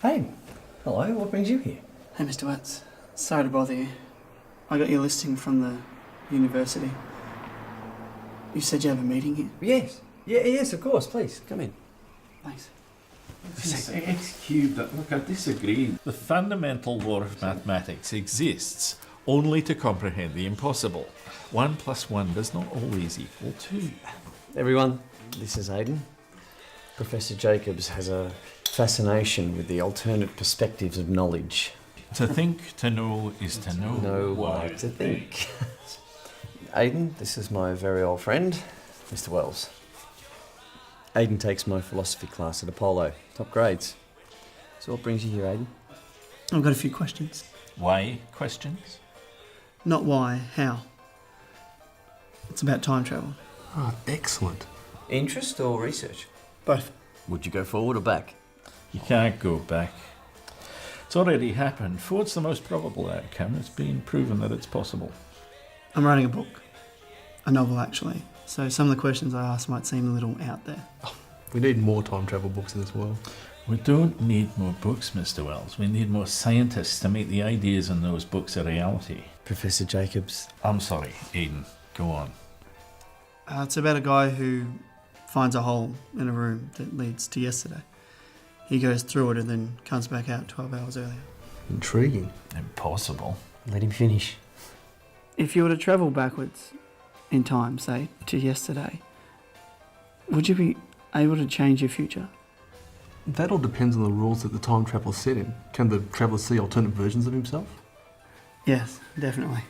Hey, hello, what brings you here? Hey, Mr. Watts. Sorry to bother you. I got your listing from the university. You said you have a meeting here? Yes. Yes, of course, please, come in. Thanks. X cubed, look, I disagree. The fundamental law of mathematics exists only to comprehend the impossible. 1 + 1 does not always equal 2. Everyone, this is Aidan. Professor Jacobs has a fascination with the alternate perspectives of knowledge. To think, to know, is to know. Know what to think. Aidan, this is my very old friend, Mr. Wells. Aidan takes my philosophy class at Apollo. Top grades. So what brings you here, Aidan? I've got a few questions. Why questions? Not why, how. It's about time travel. Oh, excellent. Interest or research? Both. Would you go forward or back? You can't go back. It's already happened. Forward's the most probable outcome. It's been proven that it's possible. I'm writing a book. A novel, actually. So some of the questions I ask might seem a little out there. We need more time travel books in this world. We don't need more books, Mr. Wells. We need more scientists to make the ideas in those books a reality. Professor Jacobs. I'm sorry, Aidan. Go on. It's about a guy who finds a hole in a room that leads to yesterday. He goes through it and then comes back out 12 hours earlier. Intriguing. Impossible. Let him finish. If you were to travel backwards in time, say, to yesterday, would you be able to change your future? That all depends on the rules that the time traveller set in. Can the traveller see alternate versions of himself? Yes, definitely.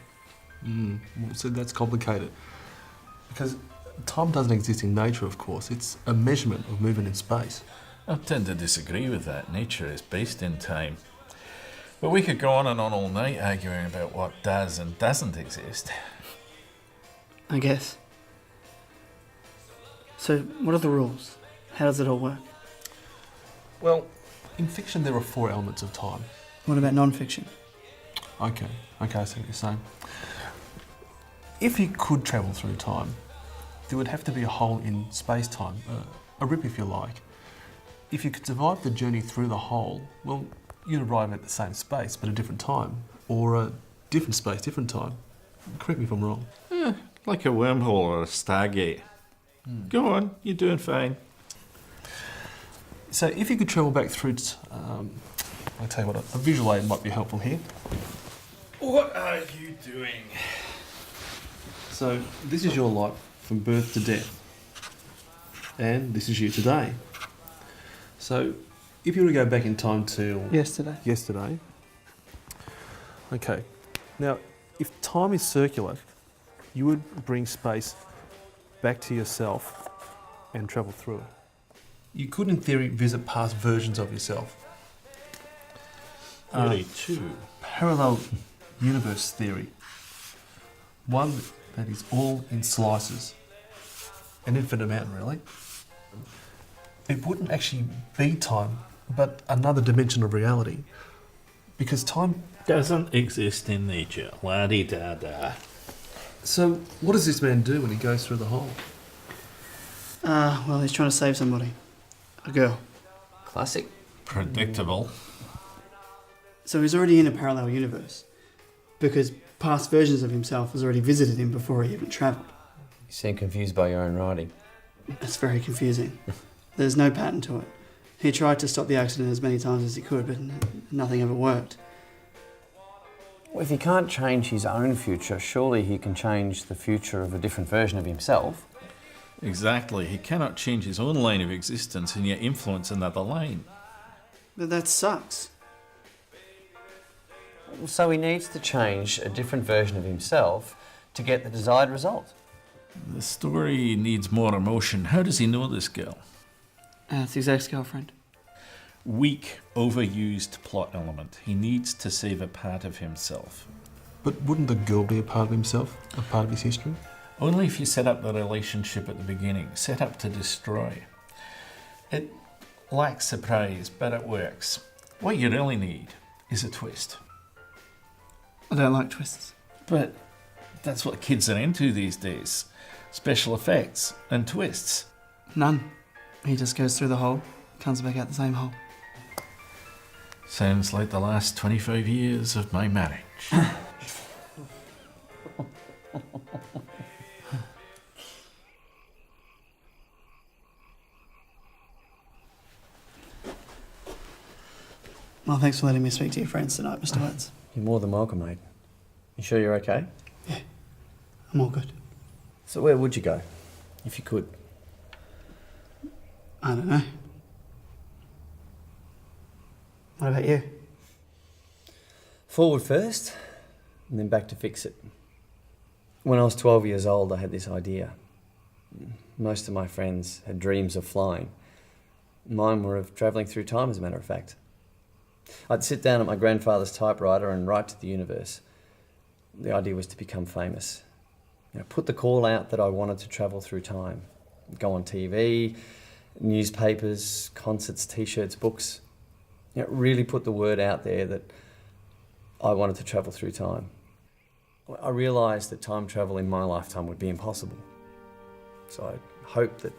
So that's complicated. Because time doesn't exist in nature, of course. It's a measurement of movement in space. I tend to disagree with that. Nature is based in time. But we could go on and on all night arguing about what does and doesn't exist. I guess. So, what are the rules? How does it all work? Well, in fiction there are 4 elements of time. What about non-fiction? Okay, I see what you're saying. If you could travel through time, there would have to be a hole in space-time, a rip if you like. If you could survive the journey through the hole, well, you'd arrive at the same space but a different time, or a different space, different time. Correct me if I'm wrong. Like a wormhole or a stargate. Go on, you're doing fine. So if you could travel back through, I'll tell you what, a visual aid might be helpful here. What are you doing? So this is your life from birth to death. And this is you today. So if you were to go back in time to yesterday. Okay. Now, if time is circular, you would bring space back to yourself and travel through it. You could, in theory, visit past versions of yourself. Theory 2. Parallel universe theory. One that is all in slices. An infinite amount, really. It wouldn't actually be time, but another dimension of reality. Because time Doesn't exist in nature. La-di-da-da. So, what does this man do when he goes through the hole? Well, he's trying to save somebody. A girl. Classic. Predictable. So he's already in a parallel universe. Because past versions of himself has already visited him before he even travelled. You seem confused by your own writing. It's very confusing. There's no pattern to it. He tried to stop the accident as many times as he could, but nothing ever worked. Well, if he can't change his own future, surely he can change the future of a different version of himself. Exactly. He cannot change his own line of existence and yet influence another line. But that sucks. So he needs to change a different version of himself to get the desired result. The story needs more emotion. How does he know this girl? It's his ex-girlfriend. Weak, overused plot element. He needs to save a part of himself. But wouldn't the girl be a part of himself? A part of his history? Only if you set up the relationship at the beginning. Set up to destroy. It lacks surprise, but it works. What you really need is a twist. I don't like twists. But that's what kids are into these days. Special effects and twists. None. He just goes through the hole, comes back out the same hole. Sounds like the last 25 years of my marriage. Well, thanks for letting me speak to your friends tonight, Mr. Wentz. You're more than welcome, mate. You sure you're okay? Yeah, I'm all good. So where would you go, if you could? I don't know. What about you? Forward first, and then back to fix it. When I was 12 years old, I had this idea. Most of my friends had dreams of flying. Mine were of travelling through time, as a matter of fact. I'd sit down at my grandfather's typewriter and write to the universe. The idea was to become famous. Put the call out that I wanted to travel through time. Go on TV, newspapers, concerts, t-shirts, books. Really put the word out there that I wanted to travel through time. I realised that time travel in my lifetime would be impossible. So I hoped that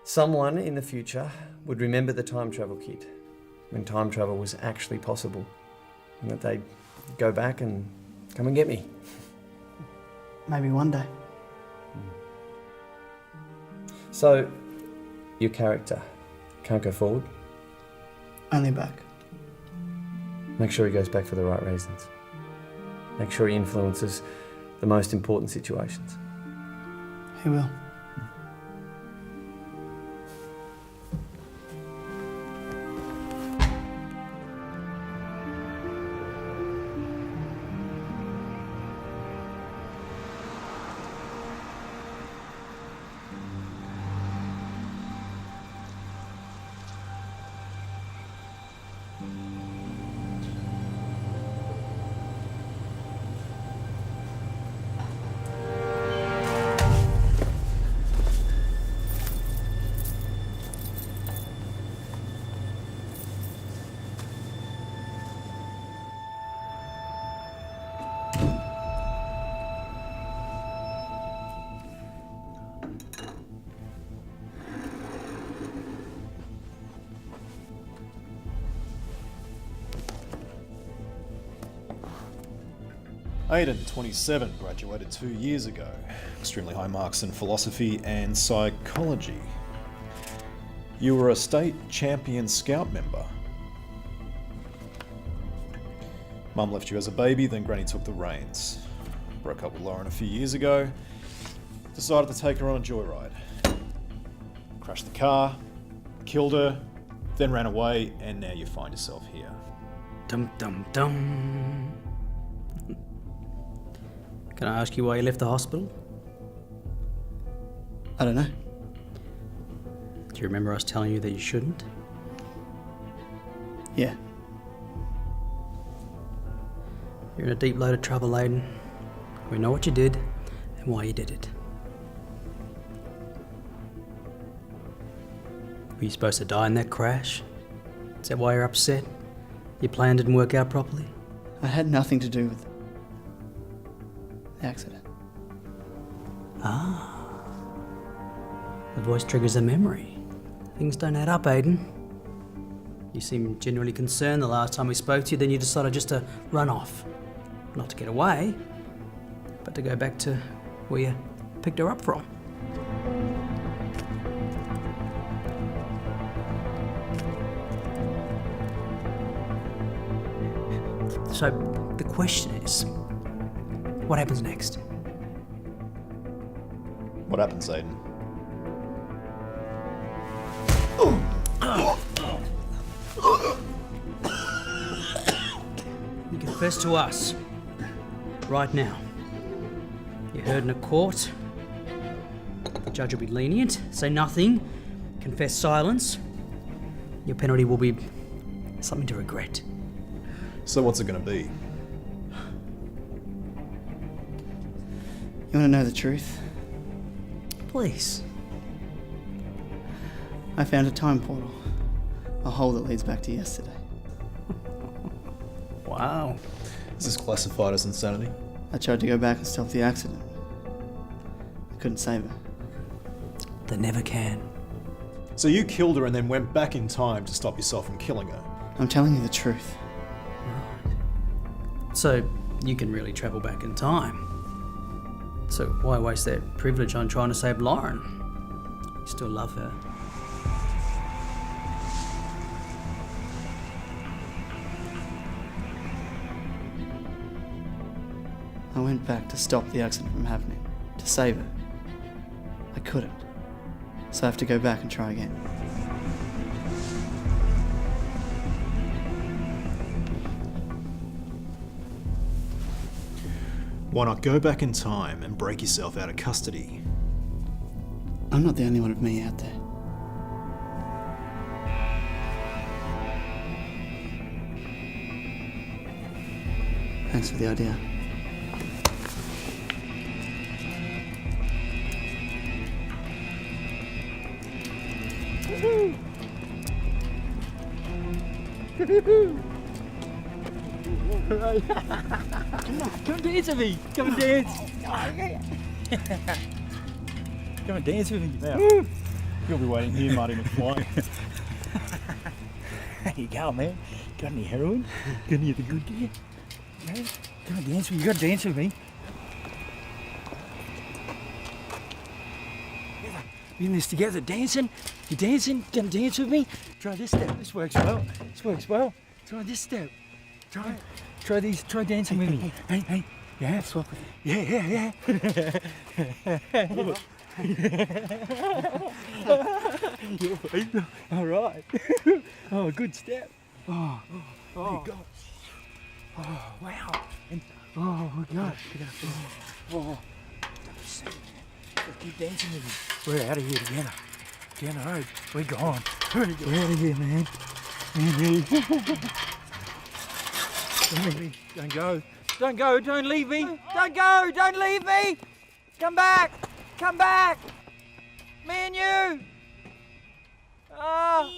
someone in the future would remember the time travel kit when time travel was actually possible, and that they'd go back and come and get me. Maybe one day. So, your character can't go forward? Only back. Make sure he goes back for the right reasons. Make sure he influences the most important situations. He will. Aidan, 27, graduated 2 years ago. Extremely high marks in philosophy and psychology. You were a state champion scout member. Mum left you as a baby, then Granny took the reins. Broke up with Lauren a few years ago. Decided to take her on a joyride. Crashed the car, killed her, then ran away, and now you find yourself here. Dum dum dum. Can I ask you why you left the hospital? I don't know. Do you remember us telling you that you shouldn't? Yeah. You're in a deep load of trouble, Aidan. We know what you did and why you did it. Were you supposed to die in that crash? Is that why you're upset? Your plan didn't work out properly? I had nothing to do with the accident. Ah. The voice triggers a memory. Things don't add up, Aidan. You seemed genuinely concerned the last time we spoke to you, then you decided just to run off. Not to get away, but to go back to where you picked her up from. So, the question is, what happens next? What happens, Aidan? You confess to us, right now. You're heard in a court. The judge will be lenient. Say nothing. Confess silence. Your penalty will be something to regret. So what's it going to be? You want to know the truth? Please. I found a time portal. A hole that leads back to yesterday. Wow. Is this classified as insanity? I tried to go back and stop the accident. I couldn't save her. They never can. So you killed her and then went back in time to stop yourself from killing her. I'm telling you the truth. So you can really travel back in time. So why waste that privilege on trying to save Lauren? You still love her. I went back to stop the accident from happening, to save her. I couldn't. So I have to go back and try again. Why not go back in time and break yourself out of custody? I'm not the only one of me out there. Thanks for the idea. Come dance with me. Come and dance. Come and dance with me now. You'll be waiting here, Marty McFly. There you go, man. Got any heroin? Got any of the good gear? Man, come and dance with me. You gotta dance with me. We in this together, dancing. You dancing? Gonna dance with me? Try this step. This works well. This works well. Try this step. Try these. Try dancing with me. Hey. Yeah. Swap with you. Yeah. All right. Oh, good step. Oh, wow. And, oh my gosh. Oh. Keep dancing with me. We're out of here together. Down the road. We're gone. We're out of here, man. Don't leave me. Don't go. Don't go. Don't leave me. Don't go. Don't leave me. Come back. Come back. Me and you. Ah.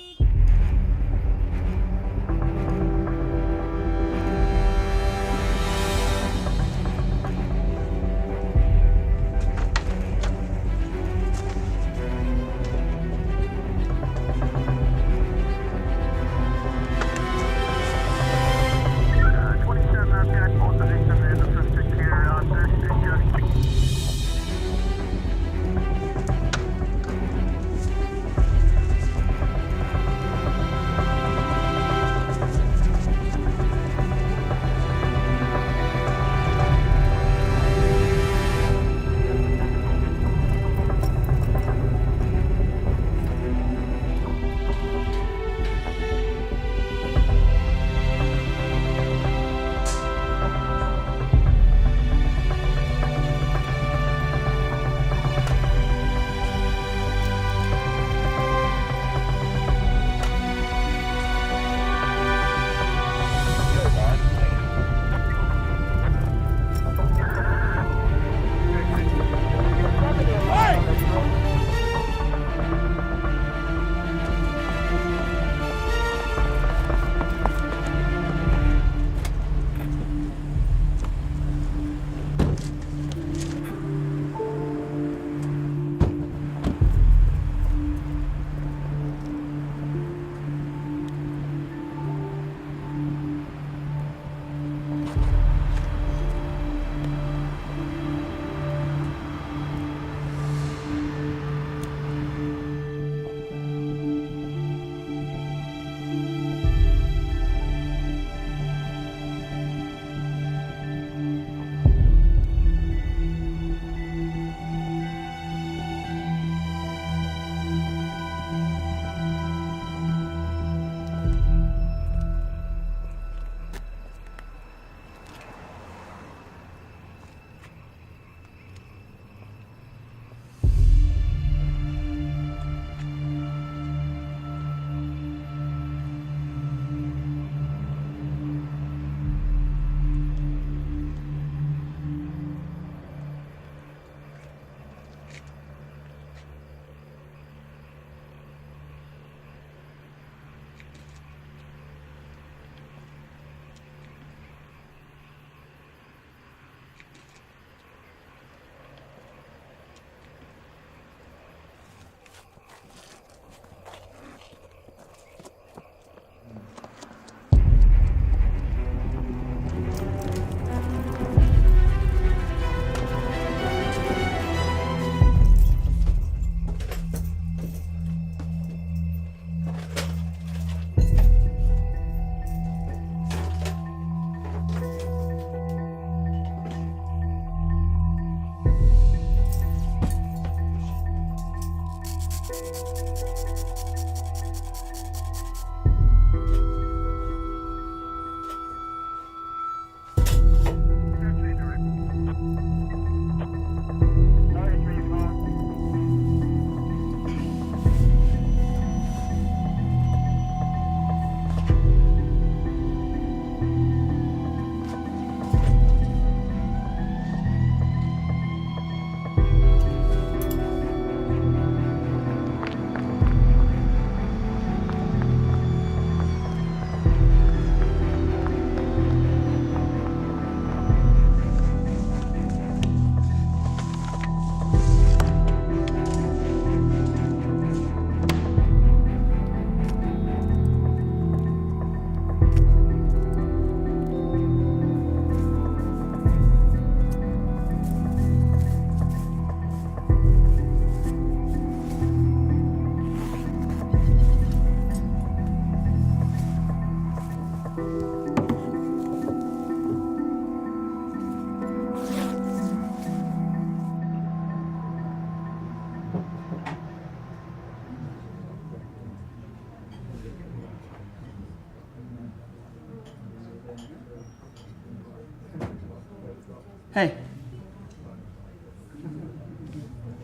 Hey.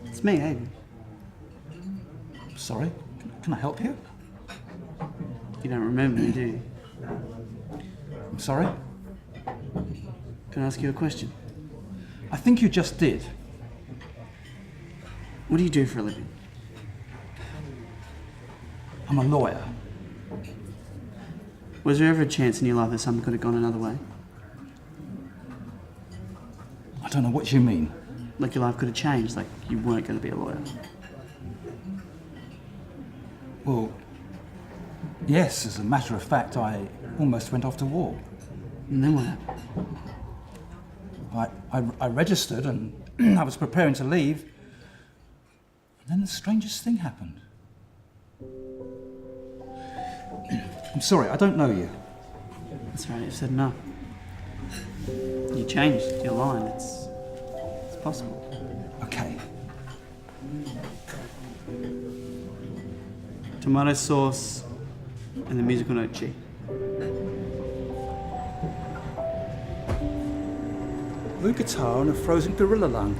It's me, Aiden. Sorry, can I help you? You don't remember me, do you? I'm sorry? Can I ask you a question? I think you just did. What do you do for a living? I'm a lawyer. Was there ever a chance in your life that something could have gone another way? I don't know what you mean. Like your life could have changed, like you weren't going to be a lawyer? Well, yes, as a matter of fact, I almost went off to war. And then what happened? I registered and I was preparing to leave. And then the strangest thing happened. I'm sorry, I don't know you. That's right, you've said enough. You changed, you're lying, it's possible. Okay. Tomato sauce and the musical note G. Blue guitar and a frozen gorilla lung.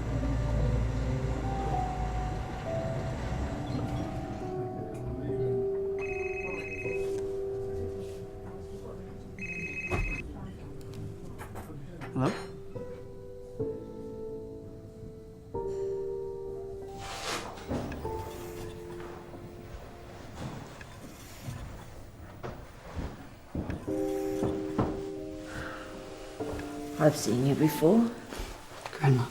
Hello? I've seen you before. Grandma.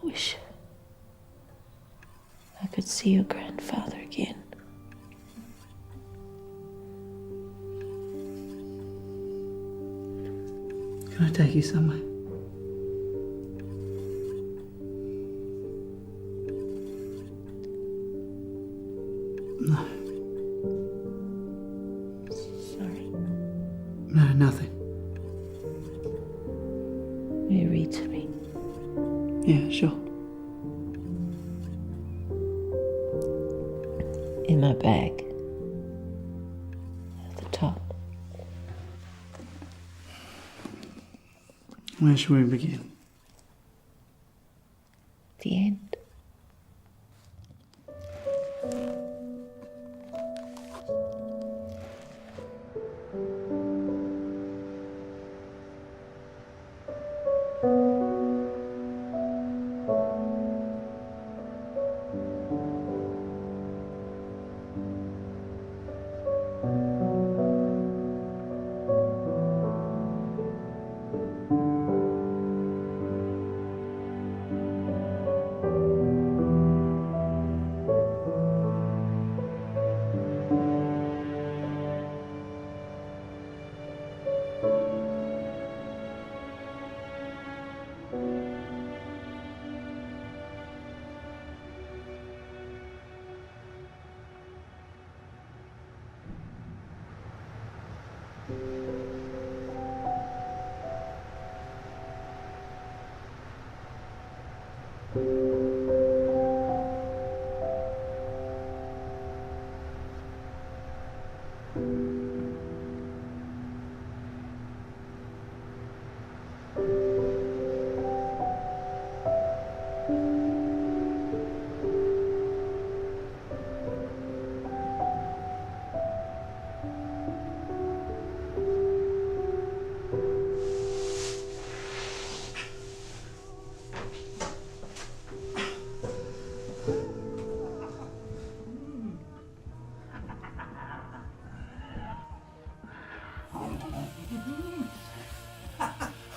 I wish I could see your grandfather again. Can I take you somewhere? No. Sorry. No, nothing. Will you read to me? Yeah, sure. In my bag. At the top. Where should we begin? The end.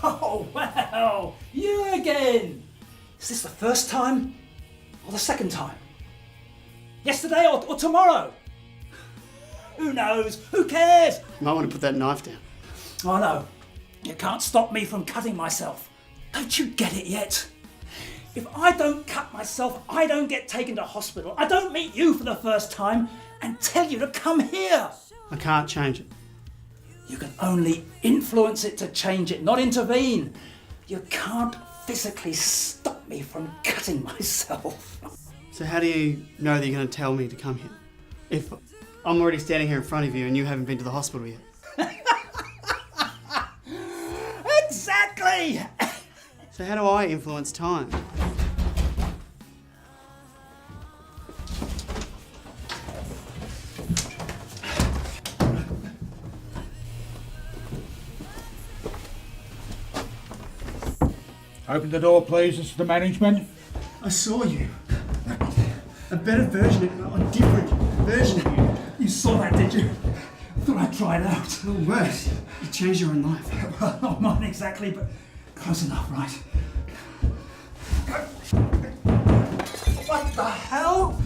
Oh, wow! You again! Is this the first time? Or the second time? Yesterday or tomorrow? Who knows? Who cares? You might want to put that knife down. Oh no, you can't stop me from cutting myself. Don't you get it yet? If I don't cut myself, I don't get taken to hospital. I don't meet you for the first time, and tell you to come here. I can't change it. You can only influence it to change it, not intervene. You can't physically stop me from cutting myself. So how do you know that you're going to tell me to come here? If I'm already standing here in front of you and you haven't been to the hospital yet. Exactly! So how do I influence time? Open the door, please. This is the management. I saw you. A better version of you, a different version of you. You saw that, did you? Thought I'd try it out. No worse. You changed your own life. Well, not mine exactly, but close enough, right? What the hell?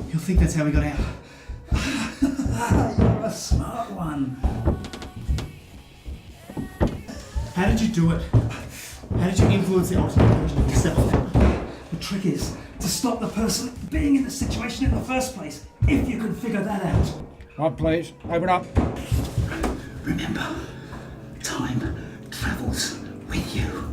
You'll think that's how we got out. You're a smart one. How did you do it? How did you influence the ultimate version of yourself? The trick is to stop the person being in the situation in the first place, if you can figure that out. Right, please. Open up. Remember, time travels with you.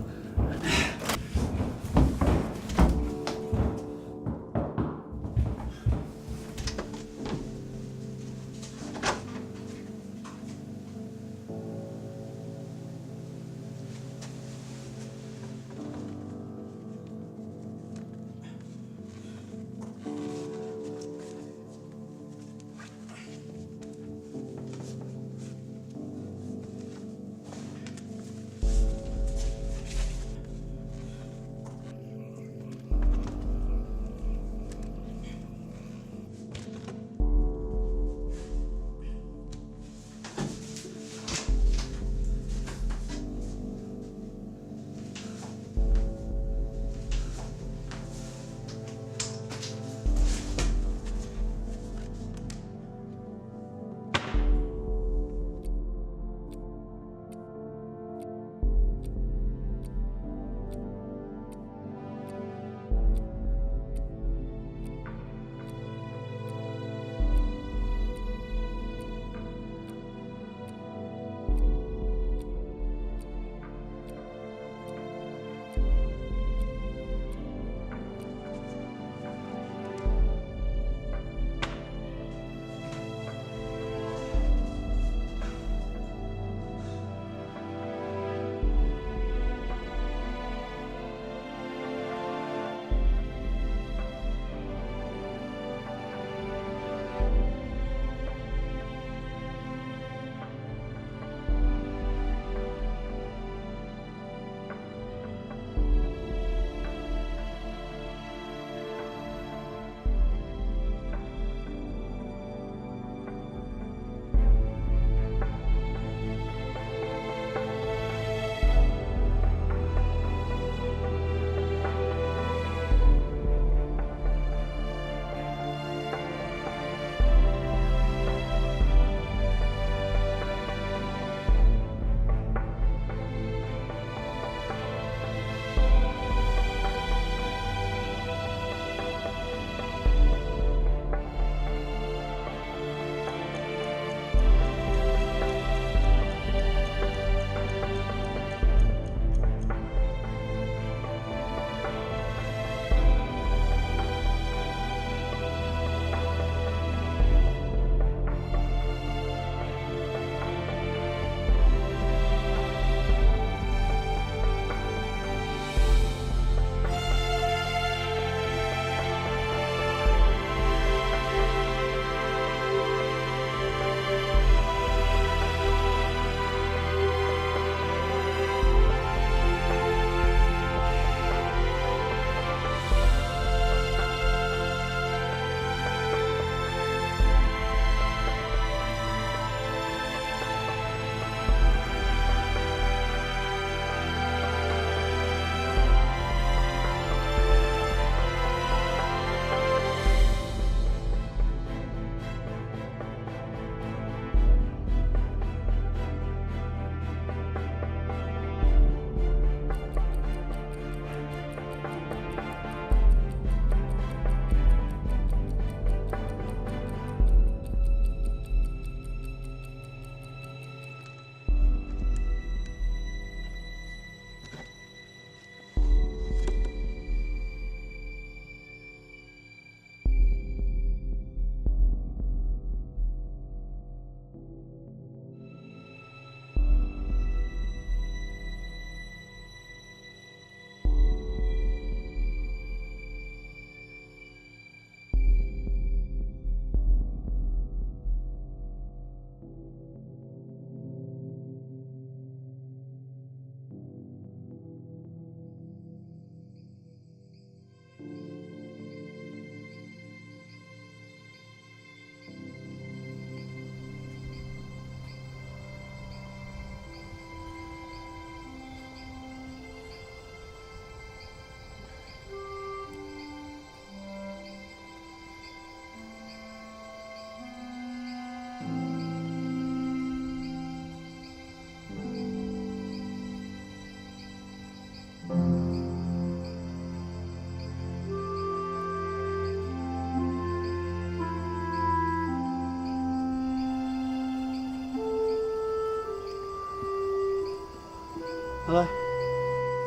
Hello.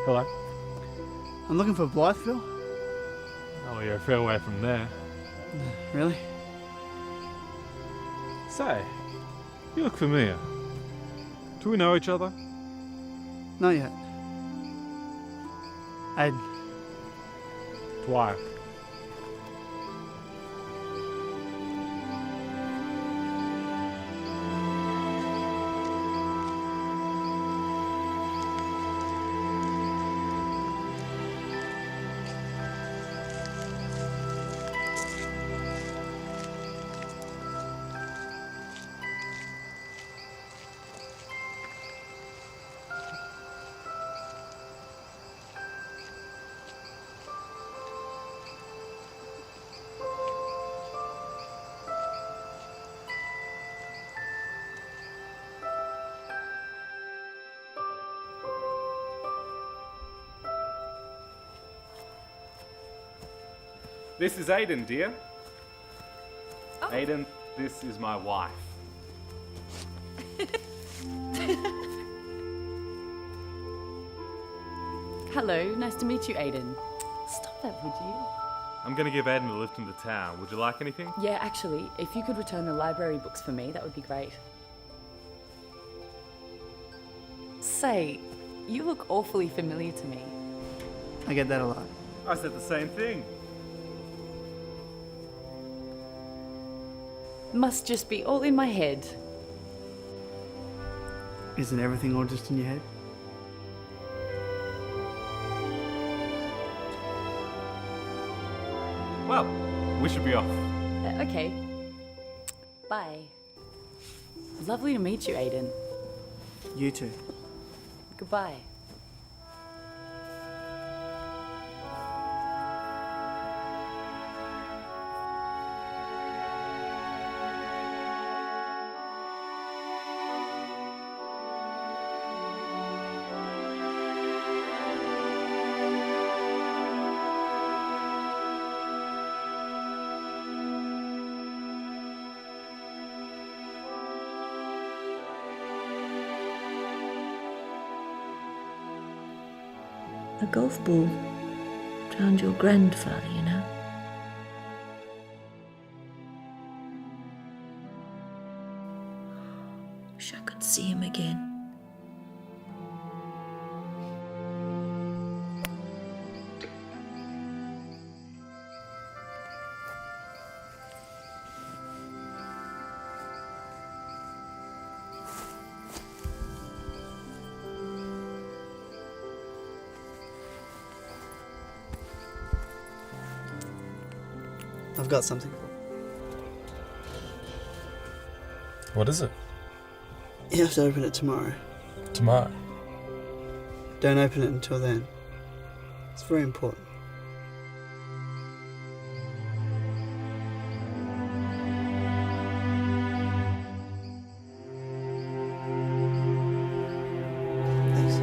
Hello. I'm looking for Blytheville. Oh, you're a fair way from there. Really? Say, you look familiar. Do we know each other? Not yet. Aiden. Why? This is Aiden, dear. Oh. Aiden, this is my wife. Hello, nice to meet you, Aiden. Stop that, would you? I'm gonna give Aiden a lift into town. Would you like anything? Yeah, actually, if you could return the library books for me, that would be great. Say, you look awfully familiar to me. I get that a lot. I said the same thing. Must just be all in my head. Isn't everything all just in your head? Well, we should be off. Okay. Bye. Lovely to meet you, Aiden. You too. Goodbye. A golf ball drowned your grandfather, you know. Wish I could see him again. I've got something. What is it? You have to open it tomorrow. Tomorrow? Don't open it until then. It's very important. Thanks.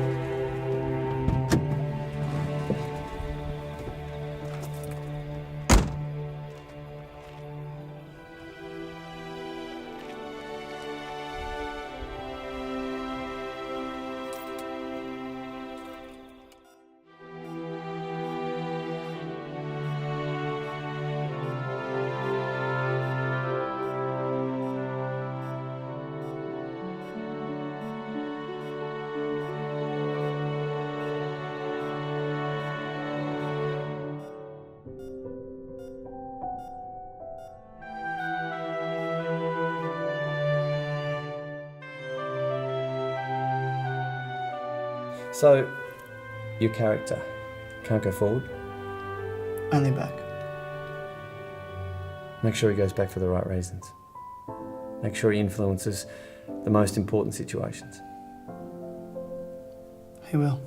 So, your character can't go forward? Only back. Make sure he goes back for the right reasons. Make sure he influences the most important situations. He will.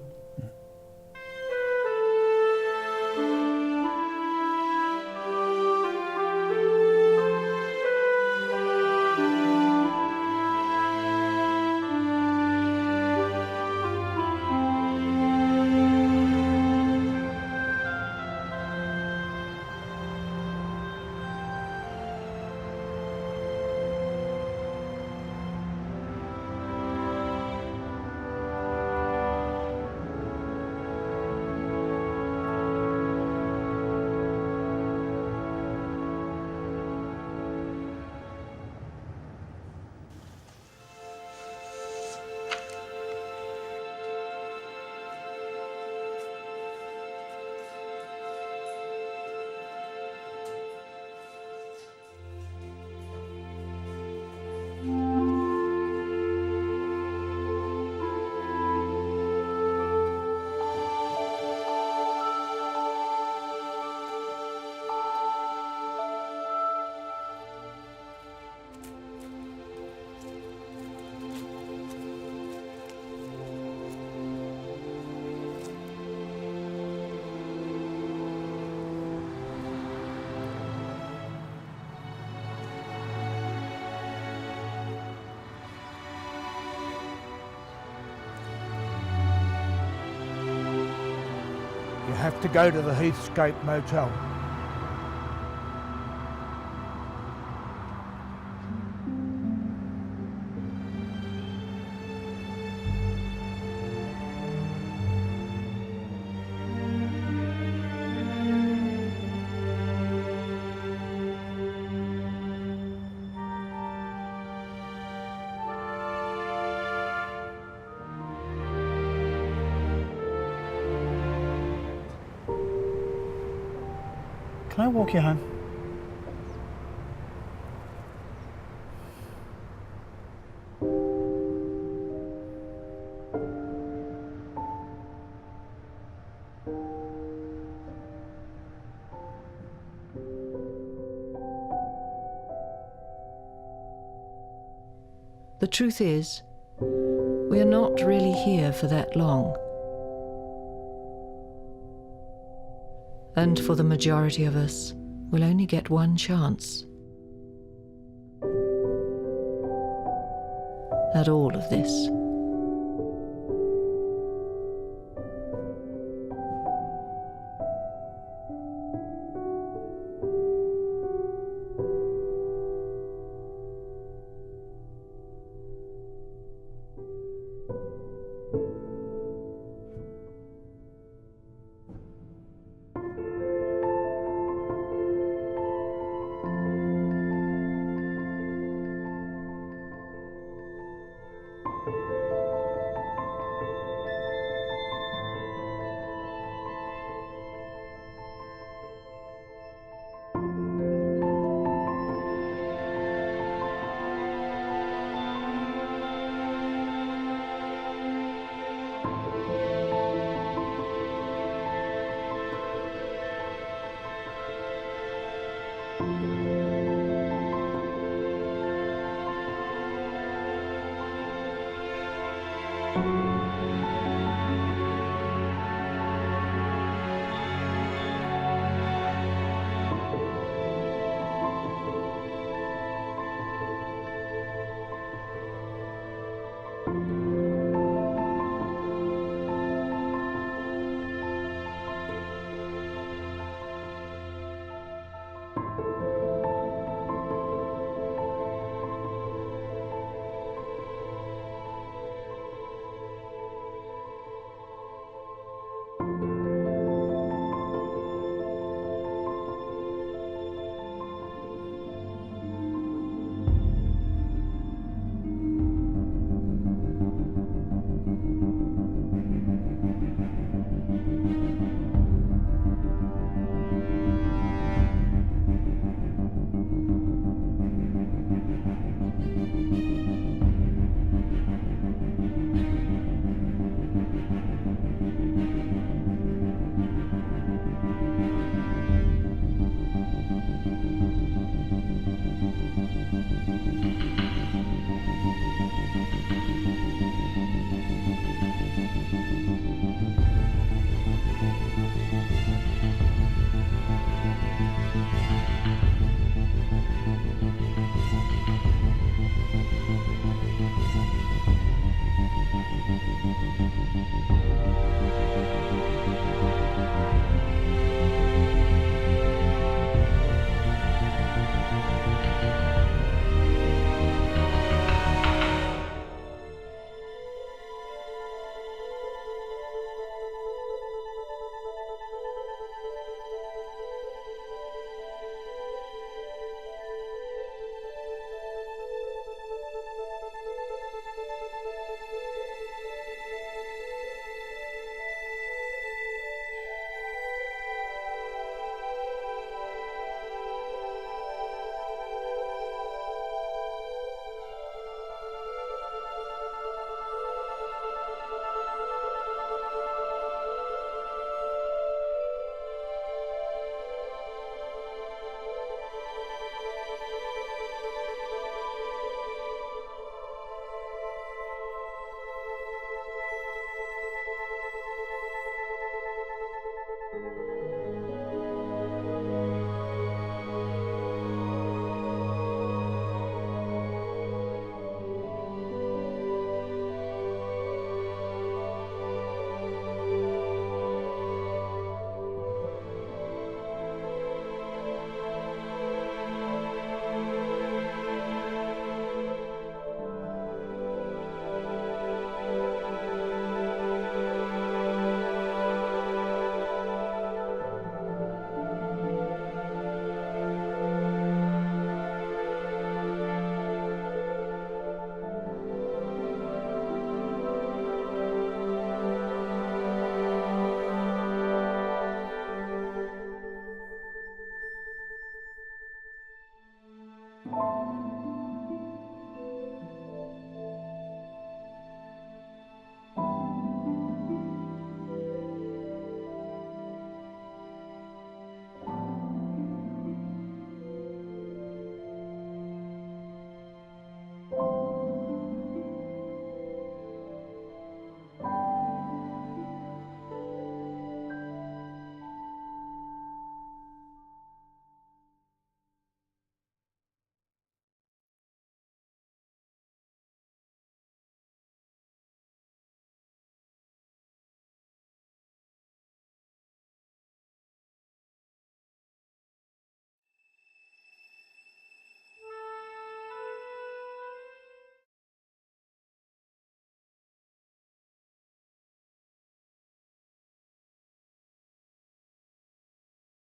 You have to go to the Heathscape Motel. Can I walk you home? The truth is, we're not really here for that long. And for the majority of us, we'll only get one chance at all of this.